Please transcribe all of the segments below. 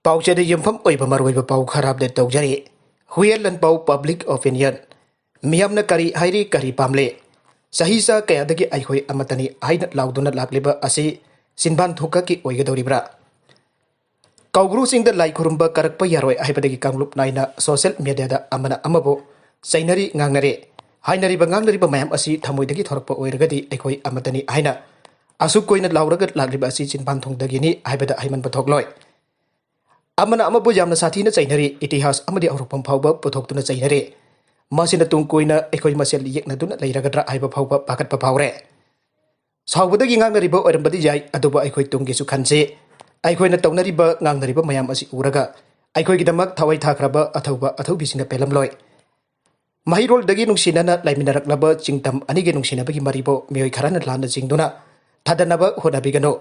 Pauche de Yumpham oiba Marweba Pau Kharab de Togjari, Huel and Pau Public Opinion, Miamna Kari Hairi Kari Pamle, Chahicha kayadagi eikhoi amatani haina Laoduna Lakliba asi chinbanthong khkkhi oigadouribra. Koubru sing the Laikurumba Karakpa Yaroi Hypedagi Kanglup Naina social media da amana amabo, Sainari Ngangnare, Hainari Banganariba Mam asi Tamoidagi Torpo oirgadi eikhoi amatani haina. Asukoina Lauragat Lakliba asi chinbanthong dagini Hypeda Hyman Patogloi. Amana amabu jamna sathina Sainari, itihas amadi Aurupam Pauba, Potoktuna Sainari. Masina tungkoina eikhoi masel yekna duna leiragadra aiba phauba pakat pa phaure saubadagi ngangnariba oirambadi jai aduba eikhoi tunggi su khanse eikhoi tawnariba ngangnariba mayam asi uraga eikhoi gidamak thawai thakraba athauba athaubisinga pelamloi mahirol dagi nungsinana laiminaraklaba chingtam anige nungsinabagi maribo mioi kharana lana jingduna thadanaba honabigano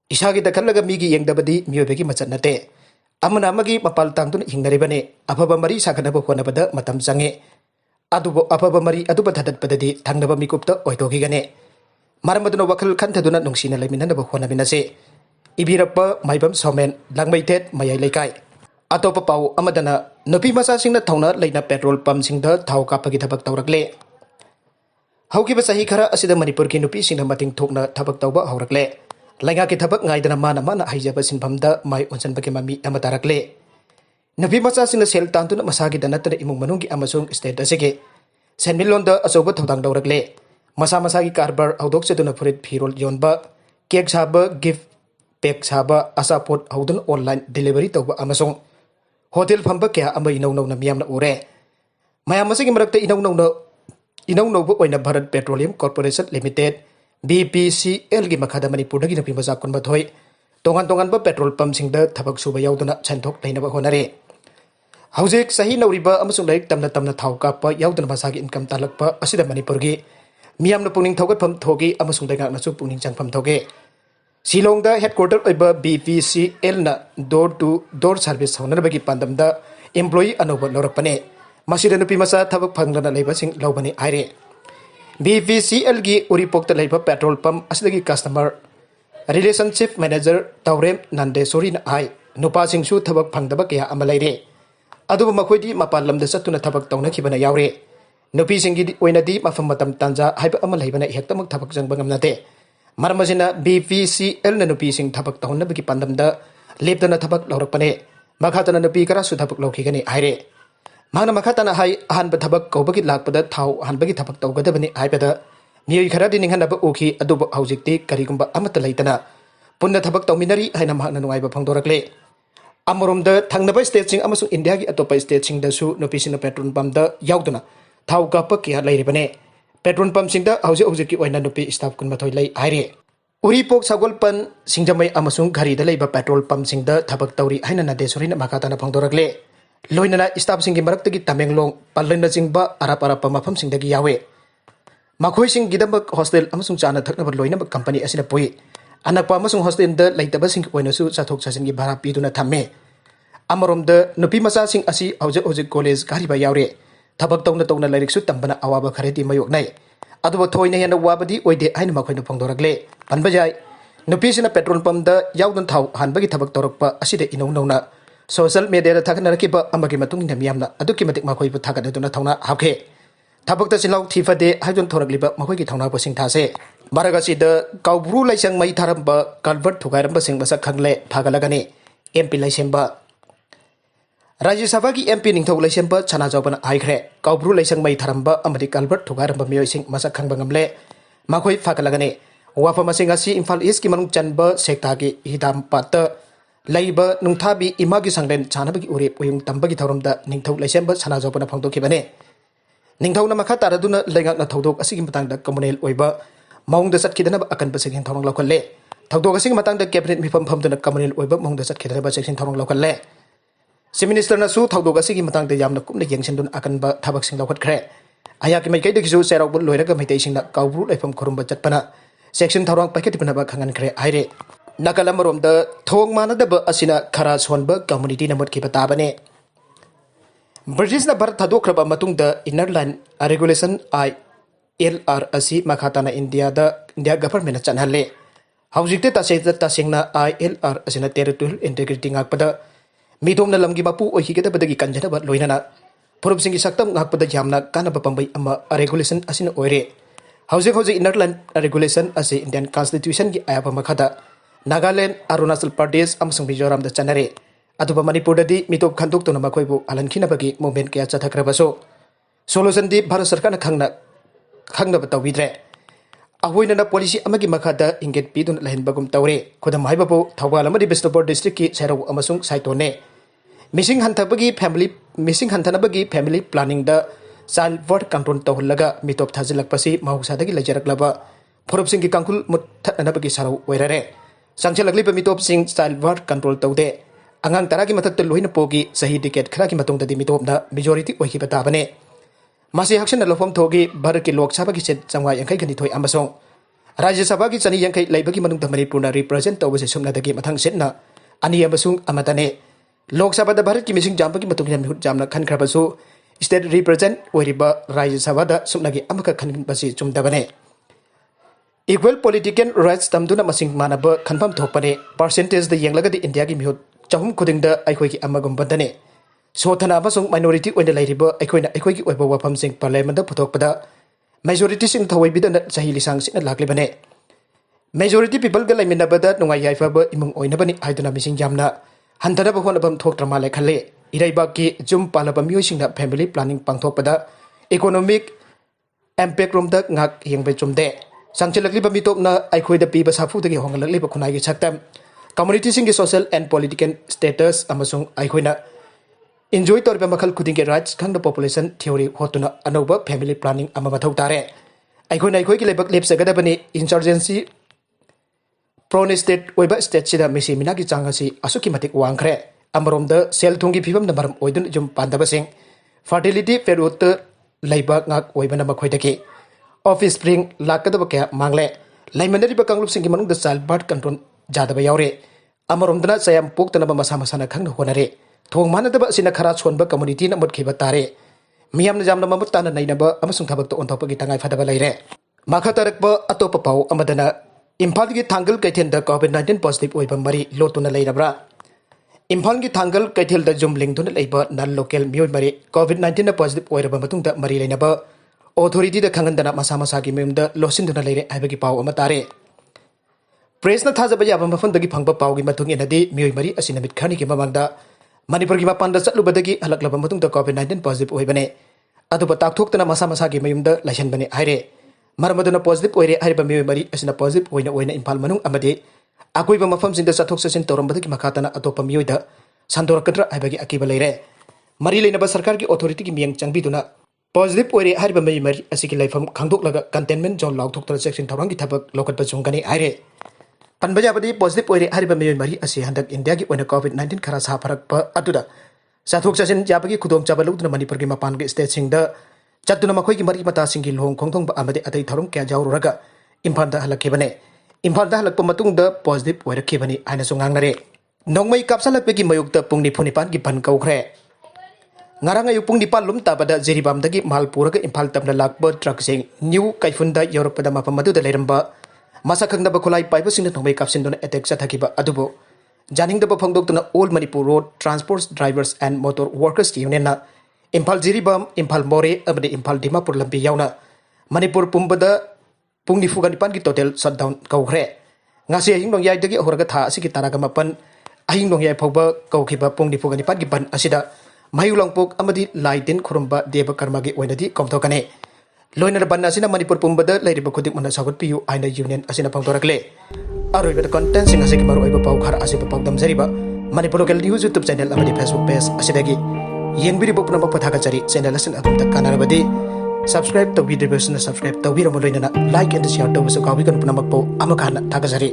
isagi dakhallaga migi yengdabadi miobegi machatnate amana amagi mapal tangduna hingnaribane afaba mari sakhanaba honabada matam change adubo afaba mari aduba thadat padadi thangnaba mikupta oitogigane maramaduna wakal khantaduna nungsina laiminanaba honabinase ibirappa maibam somen langmaitet mayai laikai atopa pau amadana nupi masa singna thauna leina petrol pump singda thau kapagi thabak tawrakle haukiba sahi khara asida manipur ki nupi singna mating thokna thabak tawba haurakle lainga ki thabak ngaidana mana haijaba sinphamda mai onsanbagi mami amatarakle Nabi masa singna sel tantuna masagi danatana imung manunggi amasung state asige senmilonda asoba thodang dawrakle masa masagi karbar audok seduna furit phirol yonba cake saba gift pack saba asapot audun online delivery tawba amasung hotel phamba kya ama inau na miyamna ure mayam masigi marakta inau no bu oina Bharat Petroleum Corporation Limited BPCL gi makhada manipur dagi nabi masa kun bathoi tongan ba petrol pump singda thabak suba yauduna chanthok leinaba honare Haujek sahi nauriba amasung laik tamna thau kappa yaudana masagi income talakpa asida manipurgi miyamna pungning thogat pham thogi amasung daigak nasu pungning changpham thoge Shillongda headquarter oiba BPCL na door to door service honarbagi pandamda employee anoba lorakpane masida nupi masa thabak phanglana leiba sing lobani aire BPCL gi uripokta leiba petrol pump asidagi customer relationship manager Taurem Nandesori na ai nupa singsu thabak phangdaba kya amalaire aduba makhoi mapal lamda satuna thabak tawna khibana yaure nupi singi oinadi mafam matam tanja haiba ama leibana hektamak thabak jangba ngamnate marmasina BPCL na nupi sing thabak tawna bagi pandamda leptana thabak laurakpane makhatana nupi kara su thabak laukhigani aire magna makhatana hai ahanba thabak kobagi lakpada thau ahanbagi thabak tawgadabani aibada mioi kharadi ninghanaba uki aduba haujikti karigumba amata leitana punna thabak tawminari haina mahna nuaiba phangdorakle Amoromda thangnaba state sing amasung India gi atopa state sing da su nopisina petrol pump da yauduna thau kappa kya lairibane petrol pump sing da hauji ki oina nopi staff kun mathoi lai aire uripok sagolpan singjamai amasung ghari da leiba petrol pump sing da thabak tawri haina na desori na makatana phangdorakle loinana staff sing gi marakta gi tamenglong pallenna jingba arap mafam sing da gi yawe makhoi sing gidabak hostel amasung chana thaknaba loinaba company asina poi anakpa amasung hostel da laitaba sing oina su chathok chasin gi bhara piduna thamme amarom da nupi masa sing asi hauji college gari ba yaure thabak tawna lairik su tambana awaba kharedi mayok nai aduba thoina hena wabadi oide aina makhoina phongdorakle panbajai nupi sina petrol pump da yaudun thau hanbagi thabak tawrakpa aside inau social media da thaknarakiba amagi matung namyamna aduki matik makhoi bu thagaduna thawna hakhe Thabakta silau thifade hajon thorakliba makhoi gi thawna posing thase maragasi da Koubru Laisang Mei tharmba convert thugairmba sing masak khngle phagalagani MP Leisemba Rajya Sabha gi MP ningthau Leisemba chana jawbana aikhre Koubru Laisang Mei tharmba amadi convert thugairmba mioi sing masak khangbang ngamle makhoi phagalagani wafa masing asi Imphal East ki manung chanba sekta gi hidam patta laiba nungthabi imagi sanglen chanabagi urip uyung tambagi thawramda ningthau Leisemba chana jawbana phangdokhibane Ningthawna makha taraduna laingakna thodok asigi matangda communal oiba maungda satkidana akan pasing thawang lokalle thodok asigi matangda cabinet mifam phamduna communal oiba maungda satkidana ba section thawang lokalle si minister na su thodok asigi matangda yamna kumna yengsindun akan ba thabak sing lokhatkre aya ki mai kai dekisu serok bul loiraga maitei singna Koubru laifam khurumba chatpana section thawang paiketi bana ba khangan khre aire nakalam da thong manada ba asina khara sonba community namot ki batabane British na Bharat thadokraba matungda inner line regulation ILR asi makhatana India government chanhalle haujikte tasengna ILR asina territorial integrity ngakpada ꯃꯤꯇꯣꯝꯅ ꯂꯝꯒꯤ ꯃꯄꯨ ꯑꯣꯏꯈꯤꯒꯗꯕꯗꯒꯤ ꯀꯟꯖꯅꯕ ꯂꯣꯏꯅꯅ ꯐꯨꯔꯨꯞꯁꯤꯡꯒꯤ ꯁꯛꯇꯝ ꯉꯥꯛꯄꯗ ꯌꯥꯝꯅ ꯀꯥꯟꯅꯕ ꯄꯥꯝꯕꯩ ꯑꯃ regulation ꯑꯁꯤꯅ ꯑꯣꯏꯔꯦ ꯍꯧꯖꯤꯛ ꯏꯟꯅꯔ ꯂꯥꯏꯟ ꯔꯦꯒꯨꯂꯦꯁꯟ ꯑꯁꯤ ꯏꯟꯗꯤꯌꯟ ꯀꯟꯁꯇꯤꯇ꯭ꯌꯨꯁꯟꯒꯤ ꯑꯌꯥꯕ ꯃꯈꯥꯗ ꯅꯥꯒꯥꯂꯦꯟ ꯑꯔꯨꯅꯥꯆल प्रदेश अमसुंग मिजोरामदा चनरे अदुबा मणिपुरददि मितोप खंदोक्तुना मखोइबु अलनखिनबगी मूवमेंट कया चथख्रबसो सोल्यूशन दि भारत सरकारना खंगनब तौबिद्रे अहोइनना पॉलिसी अमगी मखादा इंगेट पीदुन लहनबगुम तौरे खुदम हाइबबु थौबाल अमदि बिष्णुपुर डिस्ट्रिक्ट की सेरौ अमसुंग साइतोने मिसिंग हंथनबगी फैमिली प्लानिंग द चाइल्ड बर्थ कंट्रोल तौहलगा मितोप थाजिलकपसी महौसादगी लैजरकलबा फुरुपसिंग कांकुल मुत्थनबगी सरौ ओइररे संचलकलिबा मितोप सिंह चाइल्ड बर्थ कंट्रोल तौदे अंगांग तरागी मथक्ता लोहिना पोगी सही डिकेट खरागी मतुंगददि मितोपना मेजोरिटी ओइखिबा ताबने मासे हक्सन लोफम थोगी भारत की लोकसभा की सेट चंगा यंखै गनिथोय अमसों राज्य सभा की चनी यंखै लैबगी मनुंगदा मणिपुरना रिप्रेजेंट तौबसे सुमनादगी मथंग सेटना अनि अमसुंग अमतने लोकसभा भारत की मिसिंग जामबगी मतुंगना मिहुत जामना खनख्रबसु स्टेट रिप्रेजेंट ओइरिबा राज्य सभा सुमनागी अमका खनबसी चुमदबने इक्वल पॉलिटिकल राइट्स तमदुना मसिंग मानब खनफम थोपने परसेंटेज द यंगलगदि इंडिया की मिहुत चहुम खुदिंगदा अखोई की अमगुंबदने सोथना अमसुंग माइनॉरिटी ओइना लैरिबा अखोइना अखोई की ओइबा वफम सिंग पार्लियामेंट थोपदा मेजॉरिटी सिंग थवैबिदना सही लिसांग सिना लाक्लिबने मेजॉरिटी पीपल ग लैमिनबदा नुंगाई याइफाबा इमुंग ओइनबनि हाइदुना मिसिंग जामना हंथनब होनबम थोक्ट्र माले खले इराइबा की जुम पालबा मियोइसिंगना फैमिली प्लानिंग पांगथोपदा इकोनॉमिक इम्पैक्ट रोमदा ngak yengbe chumde संचलकलिबा मितोपना अखोइदा पीबा साफुदगी होंगलकलिबा खुनाइगी सक्तम कम्युनिटी सिंग सोशल एंड पॉलिटिकल स्टेटस अमसुंग अखोइना इंजॉय तौरबा मखल खुदिंगे राइट्स खंग पॉपुलेशन थ्योरी होतुना अनौबा फैमिली प्लानिंग अमा मथौ तारे अखोइना अखोइगी लेबक लेपसगदबनी इंसर्जेंसी प्रोन स्टेट ओइबा स्टेट सिदा मिसी मिनागी चांगसी असुकी मतिक वांखरे अमरोमदा सेल थुंगी फिबम नमरम ओइदुन जुम पांदबसिंग फर्टिलिटी फेरोत लैबा ngak ओइबना मखोइदगी ऑफिस स्प्रिंग लाकदब क्या मांगले लाइमनरी कांगलुप सिंह मनुंग द चाइल्ड बर्थ कंट्रोल जादब यावरे अमरोमदना सयाम पोक्तनब मसा मसाना खंग होनरे थोंग मानदब सिना खरा छोनब कम्युनिटी न मुतखिबा तारे मियामना जामना ममुत ताना नैनब अमसुंग थबक तो ओंथोपगी तंगाई फदब लैरे माखा तरकब अतोप पाउ अमदना इम्फाल की थांगल कैथेल द कोविड-19 पॉजिटिव ओइबा मरी लोटुना लैरब्रा इम्फाल की थांगल कैथेल द जुम लिंगदुन लैबा नन लोकल मियोय मरी कोविड-19 पॉजिटिव ओइरबा मतुंग द मरी लैनब ऑथोरिटी द खंगंदना मसा मसा की मेमद लोसिंदुना लैरे हाइबगी पाउ अमा तारे प्रेसना थाजब याबा मफंदगी फंगबा पाउगी मतुंग इनदी मियोय मरी असिना मित खनी की ममंगदा मणिपुर की मपान द चलुबदगी हलकलबा मतुंग द कोविड-19 पॉजिटिव ओइबने अदुबा ताकथोक्तना मसा मसा की मेमद लाइसनबने हाइरे मरमदुना पॉजिटिव ओइरे हाइबा मियोय मरी असिना पॉजिटिव ओइना ओइना इम्फाल मनुंग अमदे अकोइबा मफम सिंद चथोक चसिन तौरमबदगी मखातना अतोपा मियोय द संदोरकद्रा हाइबगी अकीबा लैरे मरी लेनबा सरकार की ऑथोरिटी की मियंग चंगबिदुना पॉजिटिव ओइरे हारिबा मई मरी असिकी लाइफम खांदोक्लगा कंटेनमेंट जोन लाउथोक्तर सेक्शन थौरंगी थबक लोकटबा चुंगनी हाइरे पनबजाबदी पॉजिटिव ओइरे हारिबा मई मरी असि हंदक इंडिया की ओइना कोविड-19 खरा सा फरकपा अदुदा साथोक चसिन जाबगी खुदोम चाबा लौदुना मणिपुर की मपान के स्टेट सिंग द चतुना मखोई की मरी मता सिंगी लोंग खोंगथोंग अमदे अतै थौरंग क्या जाउरगा इम्फाल द हलकेबने इम्फाल द हलकपा मतुंग द पॉजिटिव ओइरखेबनी आइना सुंगांगनरे नोंगमई कापसालकपगी मयुक्त पुंग 9:45 की बन कौखरे ngarang ayu pung dipal lum tabada Jiribam dagi Malpur ke Imphal tabna lakba truck sing new kaifunda Europe pada mapam madu da Leisemba masa khangda ba khulai paiba sing thongbai kapsin dona attack sathakiba adubo janing da ba phangdok tuna all Manipur road transport drivers and motor workers union na Imphal Jiribam Imphal Moreh abade Imphal Dimapur lambi Yaona Manipur pumba da pung 9:45 ki total shutdown Koukhre ngasi ahing dong yai dagi horga tha asiki taraga mapan ahing dong yai phauba kaukhiba pung 9:45 ki ban asida Mayulangpok amadi laidin khurumba deba karmagi oinadi komthokane loiner banna sina Manipur pumbada lairiba khudik mana sagut piu aina union asina pangtorakle aroiba content singa seki maru oiba pau khar asiba pagdam jariba Manipur local news YouTube channel amadi Facebook page asidagi yengbiri bopna mapathaga chari channel asin adum tak kanarabadi subscribe to video version subscribe to biro loinana like and share to so kawi kan puna makpo amakana thagajari